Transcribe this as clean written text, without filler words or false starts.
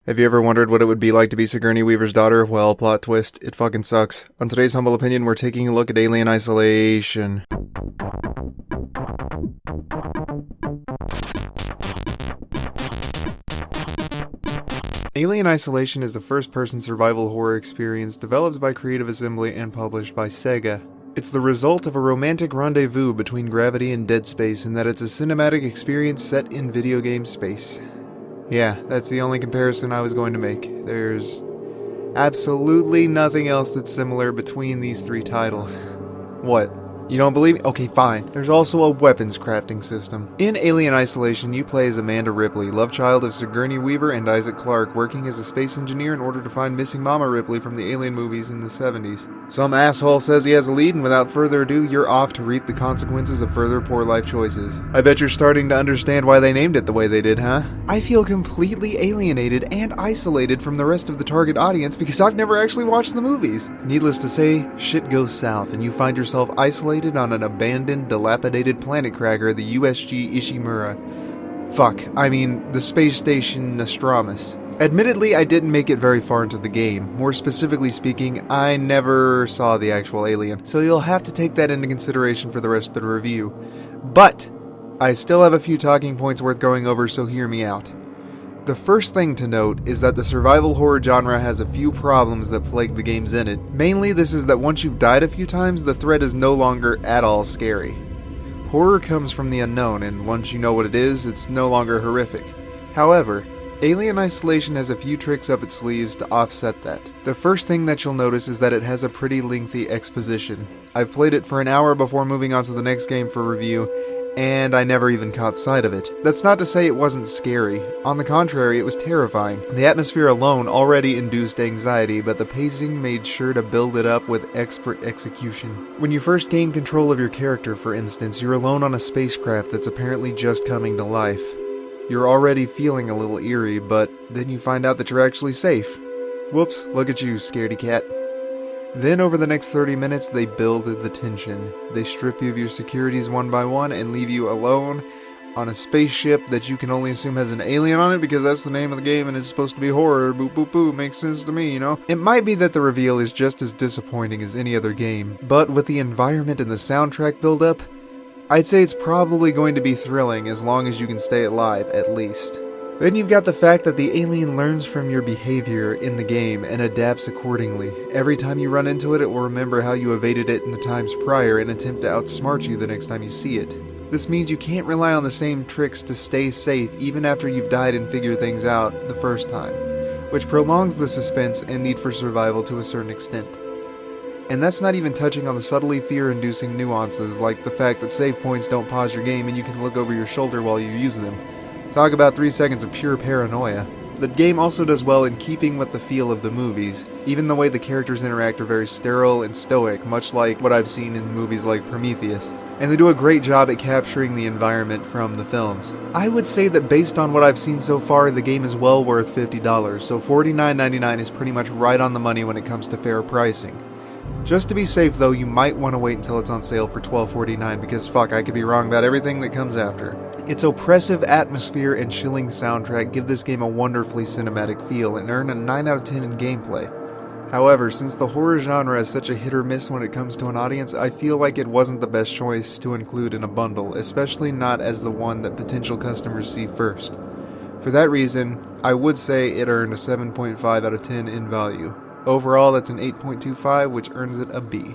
Have you ever wondered what it would be like to be Sigourney Weaver's daughter? Well, plot twist, it fucking sucks. On today's Humble Opinion, we're taking a look at Alien Isolation. Alien Isolation is a first-person survival horror experience developed by Creative Assembly and published by SEGA. It's the result of a romantic rendezvous between gravity and dead space in that it's a cinematic experience set in video game space. Yeah, that's the only comparison I was going to make. There's absolutely nothing else that's similar between these three titles. What? You don't believe me? Okay, fine. There's also a weapons crafting system. In Alien Isolation, you play as Amanda Ripley, love child of Sigourney Weaver and Isaac Clarke, working as a space engineer in order to find missing Mama Ripley from the Alien movies in the 70s. Some asshole says he has a lead, and without further ado, you're off to reap the consequences of further poor life choices. I bet you're starting to understand why they named it the way they did, huh? I feel completely alienated and isolated from the rest of the target audience because I've never actually watched the movies. Needless to say, shit goes south, and you find yourself isolated on an abandoned, dilapidated planet cracker, the USG Ishimura. The space station Nostradamus. Admittedly, I didn't make it very far into the game. More specifically speaking, I never saw the actual alien, so you'll have to take that into consideration for the rest of the review. But I still have a few talking points worth going over, so hear me out. The first thing to note is that the survival horror genre has a few problems that plague the games in it. Mainly, this is that once you've died a few times, the threat is no longer at all scary. Horror comes from the unknown, and once you know what it is, it's no longer horrific. However, Alien Isolation has a few tricks up its sleeves to offset that. The first thing that you'll notice is that it has a pretty lengthy exposition. I've played it for an hour before moving on to the next game for review, and I never even caught sight of it. That's not to say it wasn't scary. On the contrary, it was terrifying. The atmosphere alone already induced anxiety, but the pacing made sure to build it up with expert execution. When you first gain control of your character, for instance, you're alone on a spacecraft that's apparently just coming to life. You're already feeling a little eerie, but then you find out that you're actually safe. Whoops, look at you, scaredy cat. Then over the next 30 minutes, they build the tension. They strip you of your securities one by one and leave you alone on a spaceship that you can only assume has an alien on it because that's the name of the game and it's supposed to be horror. Boop boop boop, makes sense to me, you know? It might be that the reveal is just as disappointing as any other game, but with the environment and the soundtrack build-up, I'd say it's probably going to be thrilling as long as you can stay alive, at least. Then you've got the fact that the alien learns from your behavior in the game and adapts accordingly. Every time you run into it, it will remember how you evaded it in the times prior and attempt to outsmart you the next time you see it. This means you can't rely on the same tricks to stay safe even after you've died and figured things out the first time, which prolongs the suspense and need for survival to a certain extent. And that's not even touching on the subtly fear-inducing nuances like the fact that save points don't pause your game and you can look over your shoulder while you use them. Talk about 3 seconds of pure paranoia. The game also does well in keeping with the feel of the movies. Even the way the characters interact are very sterile and stoic, much like what I've seen in movies like Prometheus. And they do a great job at capturing the environment from the films. I would say that based on what I've seen so far, the game is well worth $50, so $49.99 is pretty much right on the money when it comes to fair pricing. Just to be safe though, you might want to wait until it's on sale for $12.49 because I could be wrong about everything that comes after. Its oppressive atmosphere and chilling soundtrack give this game a wonderfully cinematic feel and earn a 9 out of 10 in gameplay. However, since the horror genre is such a hit or miss when it comes to an audience, I feel like it wasn't the best choice to include in a bundle, especially not as the one that potential customers see first. For that reason, I would say it earned a 7.5 out of 10 in value. Overall, that's an 8.25, which earns it a B.